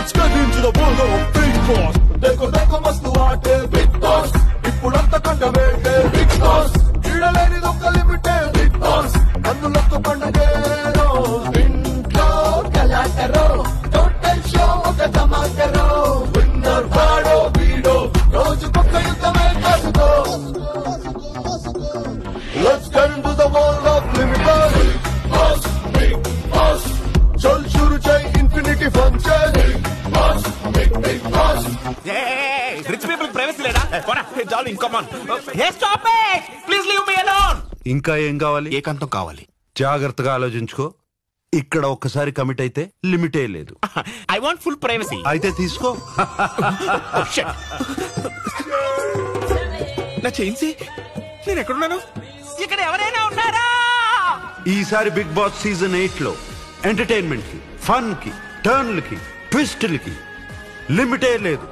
Let's get into the world of Big Boss. देखो देखो मस्त आटे Big Boss. ఇప్పుడంతా కండవేటే Big Boss. ఈడలేని దొక్క లిమిటే Big Boss. అందులోకి పండగేరో ఇంట్లో కలాటరో టోటల్ షో ఒక ధమాకరో విన్నర్ వాడో వీడో రోజు పక్క యుద్ధమే కాసుకో. Let's get into the world of limited Big Boss. Big Boss. चल शुरू చేయి ఇన్ఫినిటీ ఫన్ చేయి Big Boss. Big Boss. Rich people privacy లేదా? Darling come on. Hey stop it please leave me alone. ఇంకా ఏం కావాలి? ఏకాంతం కావాలి. జాగ్రత్తగా ఆలోచించుకో. ఇక్కడ ఒక్కసారి కమిట్ అయితే లిమిటే లేదు. I want full privacy. అయితే తీసుకో. నా చైన్సీ నేను ఎక్కడున్నాను? ఇక్కడ ఎవరైనా ఉన్నారా? ఈసారి బిగ్ బాస్ సీజన్ 8 లో ఎంటర్టైన్మెంట్ కి, ఫన్ కి, టర్న్లకి, ట్విస్టులకి లిమిటే లేదు.